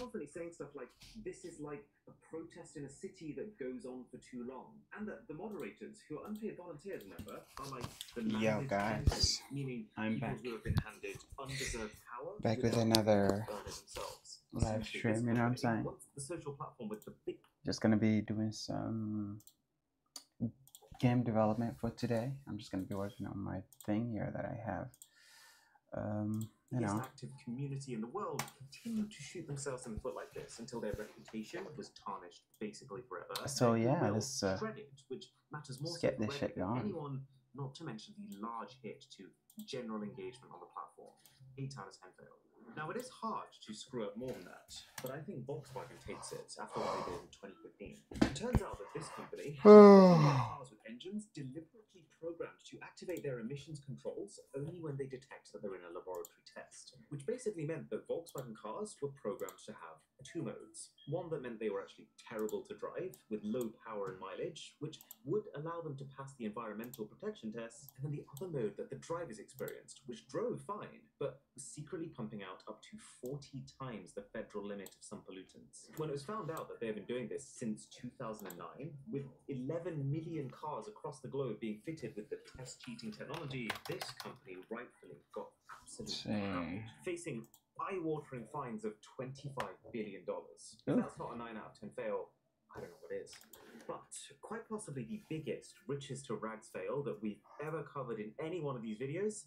constantly saying stuff like, this is like a protest in a city that goes on for too long. And that the moderators, who are unpaid volunteers, remember, are like the Yo guys, meaning I'm people back. who have been handed undeserved power. Back with another live stream, you know what I'm saying? The social platform with the big... Just gonna be doing some game development for today. I'm just gonna be working on my thing here that I have. You know, active community in the world continued to shoot themselves in the foot like this until their reputation was tarnished basically forever. So yeah, let's which matters more get this shit going. Anyone, not to mention the large hit to general engagement on the platform. 8 out of 10 failed. Now it is hard to screw up more than that, but I think Volkswagen takes it after what they did in 2015. It turns out that this company cars with engines deliberately programmed to activate their emissions controls only when they detect that they're in a laboratory test, which basically meant that Volkswagen cars were programmed to have 2 modes. One that meant they were actually terrible to drive, with low power and mileage, which would allow them to pass the environmental protection tests, and then the other mode that the drivers experienced, which drove fine, but was secretly pumping out up to 40 times the federal limit of some pollutants. When it was found out that they have been doing this since 2009, with 11 million cars across the globe being fitted with the test cheating technology, this company rightfully got absolutely hammered, facing eye-watering fines of $25 billion. If that's not a 9 out of 10 fail, I don't know what is. But quite possibly the biggest, richest to rags fail that we've ever covered in any one of these videos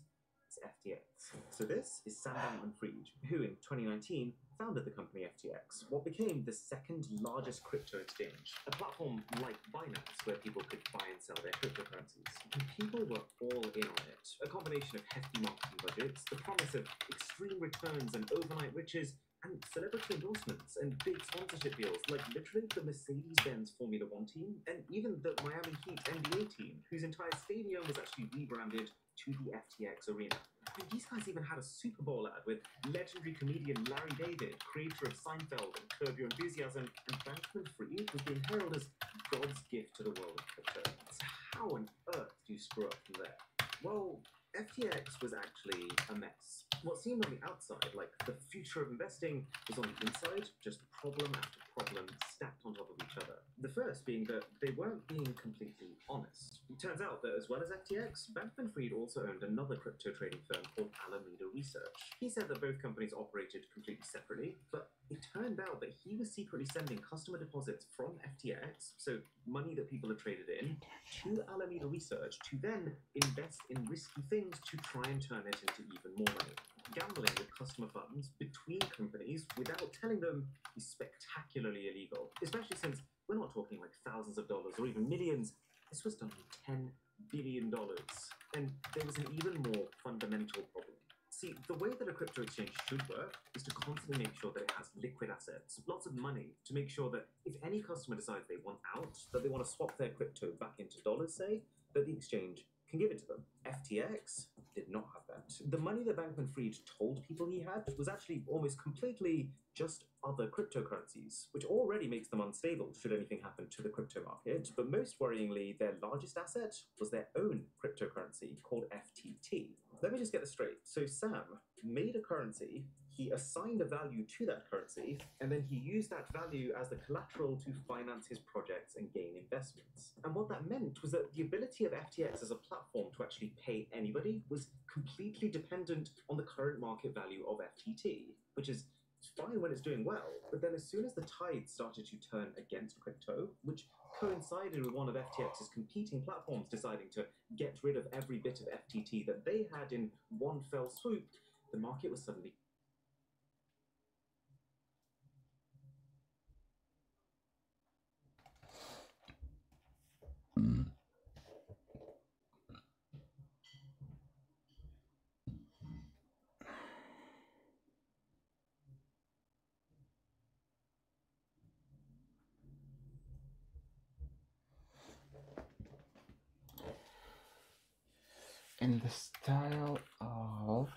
is FTX. So this is Sam Bankman-Fried, who in 2019 founded the company FTX, what became the second largest crypto exchange, a platform like Binance where people could buy and sell their cryptocurrencies. And people were all in on it. A combination of hefty marketing budgets, the promise of extreme returns and overnight riches, and celebrity endorsements and big sponsorship deals, like literally the Mercedes-Benz Formula One team, and even the Miami Heat NBA team, whose entire stadium was actually rebranded to the FTX Arena. And these guys even had a Super Bowl ad with legendary comedian Larry David, creator of Seinfeld and Curb Your Enthusiasm, and Bankman-Fried was being heralded as God's gift to the world of crypto. So how on earth do you screw up from there? Well, FTX was actually a mess. What seemed on the outside like the future of investing was on the inside just problem after problem stacked on top of each other. The first being that they weren't being completely honest. It turns out that as well as FTX, Bankman-Fried also owned another crypto trading firm called Alameda Research. He said that both companies operated completely separately, but it turned out that he was secretly sending customer deposits from FTX, so money that people had traded in, to Alameda Research to then invest in risky things to try and turn it into even more money. Gambling with customer funds between companies without telling them is spectacularly illegal, especially since we're not talking like thousands of dollars or even millions. This was done with $10 billion. And there was an even more fundamental problem. See, the way that a crypto exchange should work is to constantly make sure that it has liquid assets, lots of money, to make sure that if any customer decides they want out, that they want to swap their crypto back into dollars, say, that the exchange can give it to them. FTX did not have that. The money that Bankman-Fried told people he had was actually almost completely just other cryptocurrencies, which already makes them unstable should anything happen to the crypto market. But most worryingly, their largest asset was their own cryptocurrency called FTT. Let me just get this straight. So Sam made a currency, he assigned a value to that currency, and then he used that value as the collateral to finance his projects and gain investments. And what that meant was that the ability of FTX as a platform to actually pay anybody was completely dependent on the current market value of FTT, which is fine when it's doing well, but then as soon as the tide started to turn against crypto, which coincided with one of FTX's competing platforms deciding to get rid of every bit of FTT that they had in one fell swoop, the market was suddenly in the style of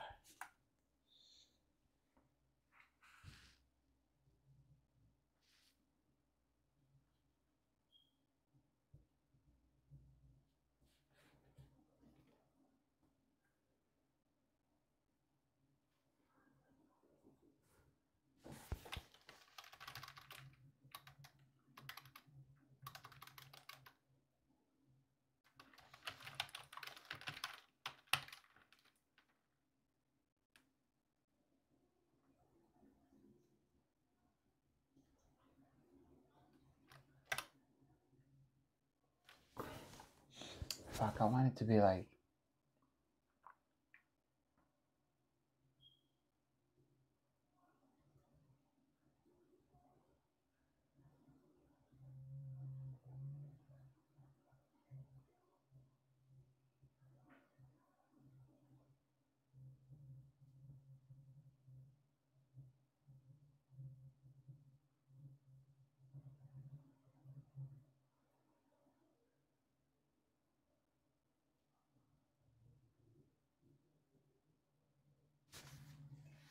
Fuck, I want it to be like.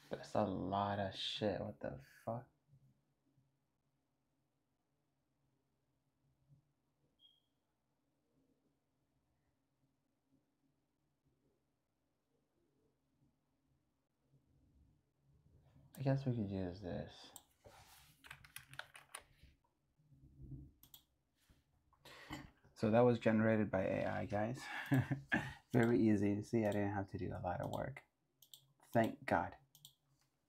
That's a lot of shit. What the fuck? I guess we could use this. So that was generated by AI, guys. Very easy to see. I didn't have to do a lot of work. Thank God.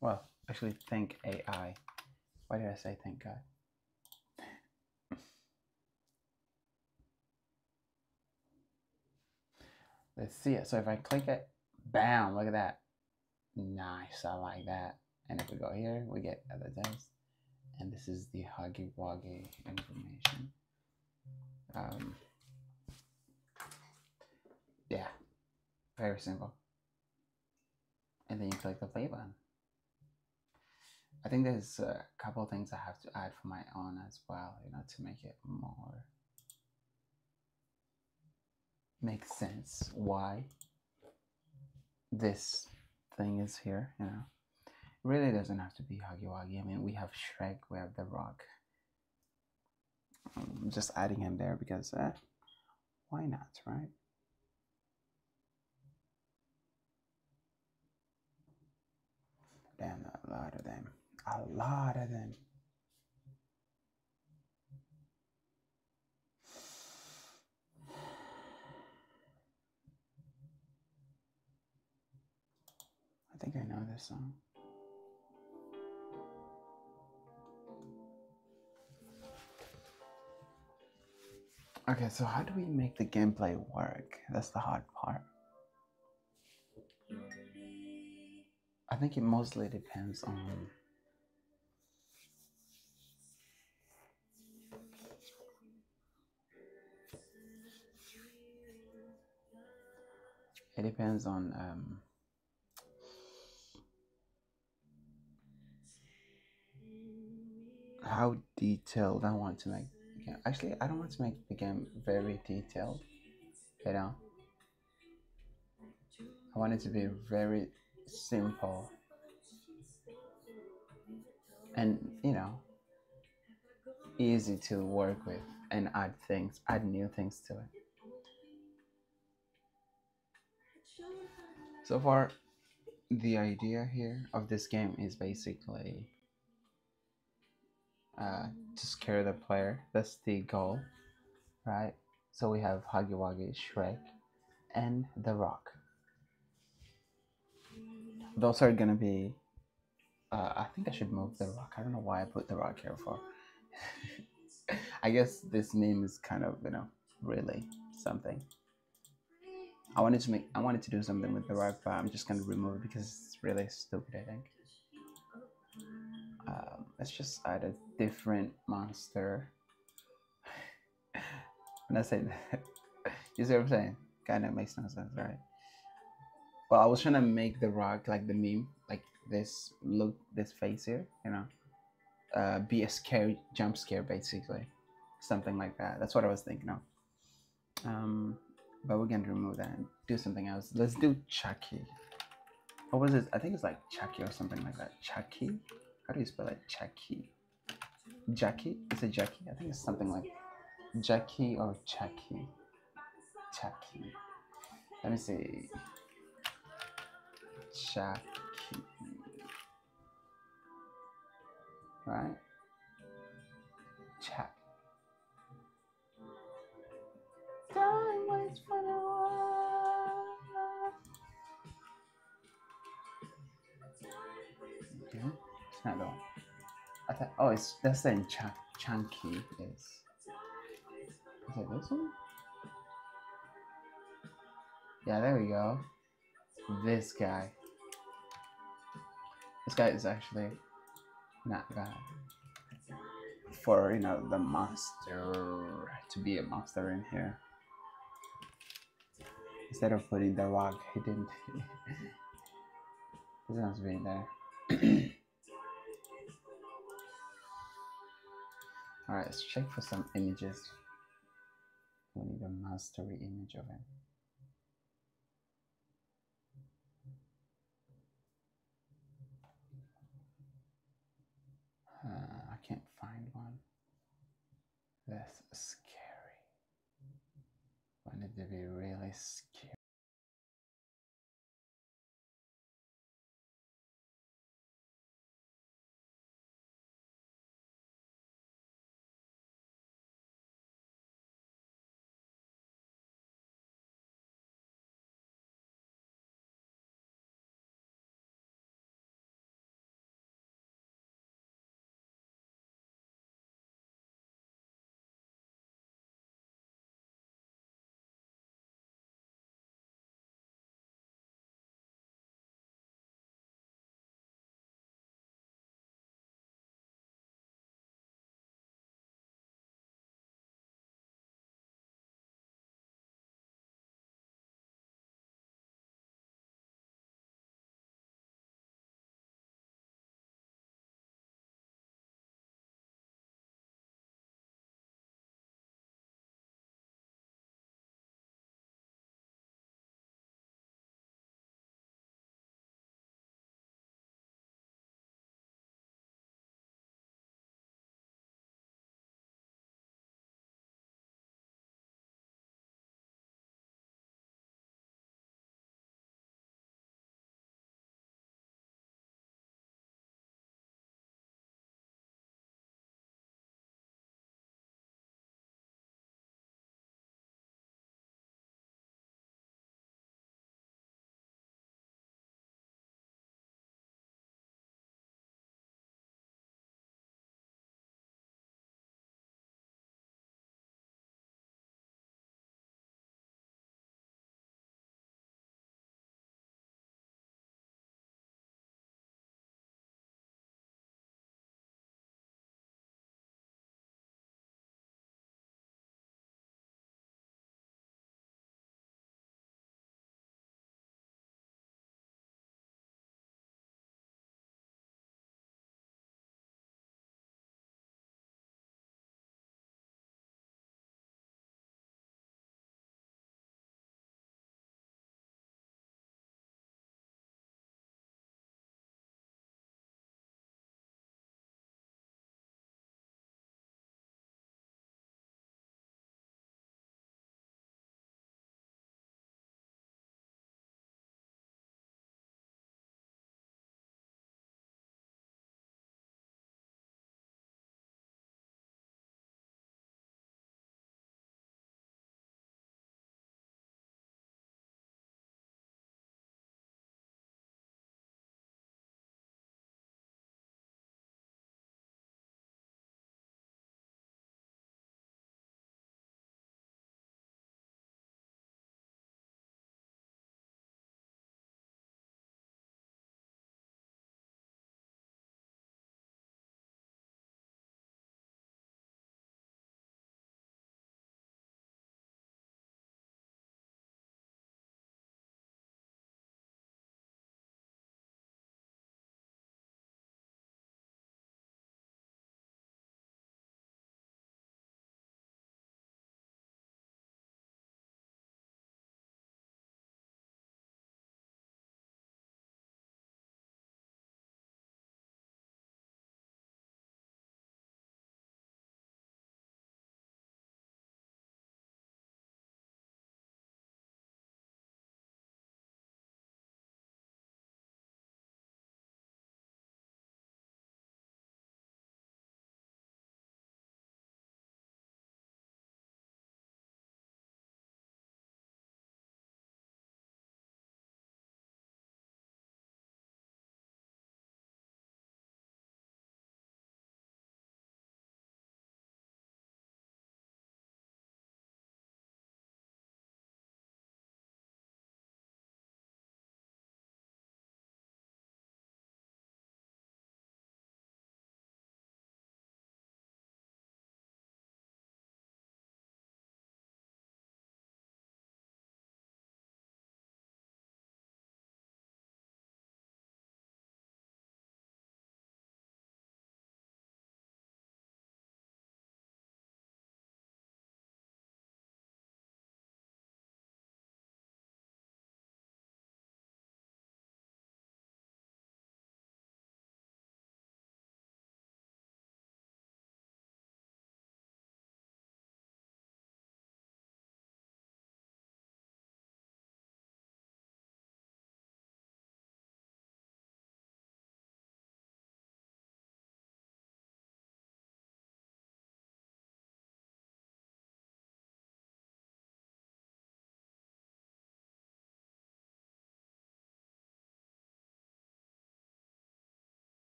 Well, actually, thank AI. Why did I say thank God? Let's see it. So if I click it, bam, look at that. Nice, I like that. And if we go here, we get other things. And this is the huggy wuggy information. Yeah, very simple. And then you click the play button. I think there's a couple things I have to add for my own as well, you know, to make it more make sense why this thing is here, you know. It really doesn't have to be huggy wuggy. I mean, we have Shrek, we have The Rock. I'm just adding him there because why not, right? Damn, a lot of them. A lot of them. I think I know this song. Okay, so how do we make the gameplay work? That's the hard part. I think it mostly depends on how detailed I want to make the game. Actually, I don't want to make the game very detailed, you know. I want it to be very simple and, you know, easy to work with and add new things to it. So far, the idea here of this game is basically to scare the player. That's the goal, right? So we have Huggy Wuggy, Shrek, and The Rock. Those are gonna be. I think I should move The Rock. I don't know why I put The Rock here for. I guess this name is kind of, you know, really something. I wanted to do something with The Rock, but I'm just gonna remove it because it's really stupid, I think. Let's just add a different monster. When I say that, you see what I'm saying? Kind of makes no sense, right? Well, I was trying to make The Rock like the meme, like this look, this face here, you know, be a scary jump scare, basically, something like that. That's what I was thinking of. But we're gonna remove that and do something else. Let's do Chucky. What was it? I think it's like Chucky or something like that. Chucky? How do you spell it? Chucky. Jackie? Is it Jackie? I think it's something like Jackie or Chucky. Chucky. Let me see. Chucky. Right? Chuck. Time waits for no one. Okay, it's not the one. I thought, oh, that's saying Chunky is. Is it this one? Yeah, there we go. This guy. This guy is actually not bad for, you know, the monster to be a monster in here. Instead of putting the rock, he didn't. This one's being there. Alright, let's check for some images. We need a mastery image of him. I can't find one. That's scary. I need to be really scary.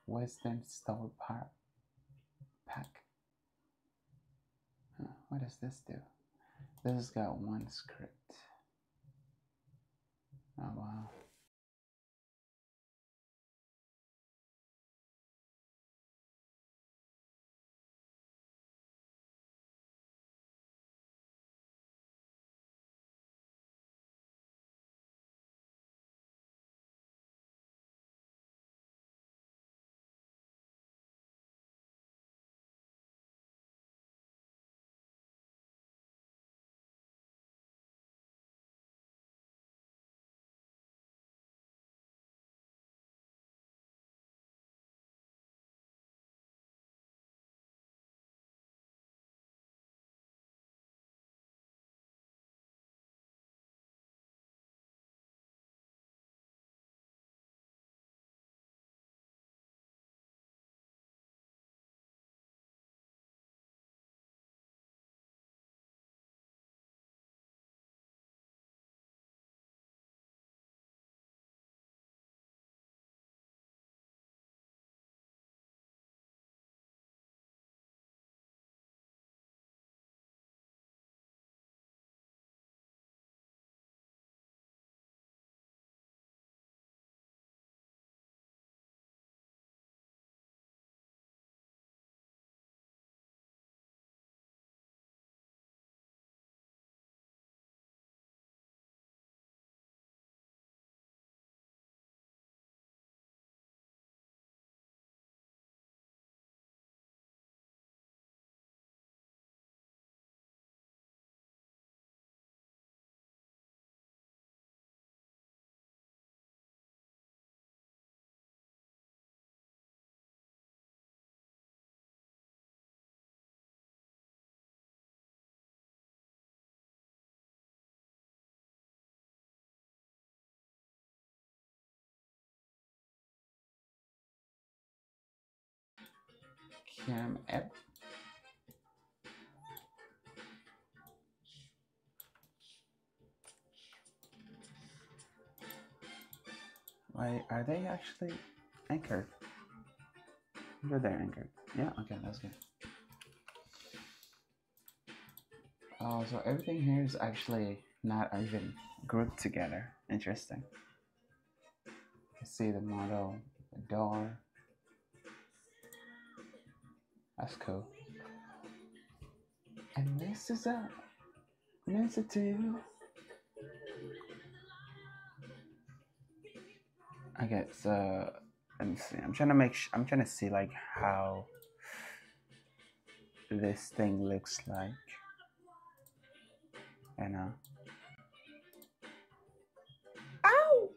Wisdom Star Pack. Huh, what does this do? This has got one script. Oh wow. Cam app. Wait, are they actually anchored? Are they anchored? Yeah, okay, that's good. Oh, so everything here is actually not even grouped together. Interesting. You see the model, the door. That's cool. And this is a sensitive. Okay, so let me see. I'm trying to I'm trying to see like how this thing looks like. You know. Ow!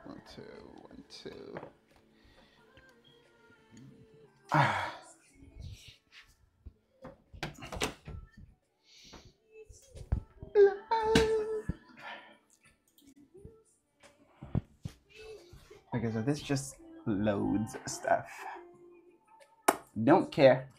1, 2, 1, 2. Ah. Okay, so this just loads stuff. Don't care.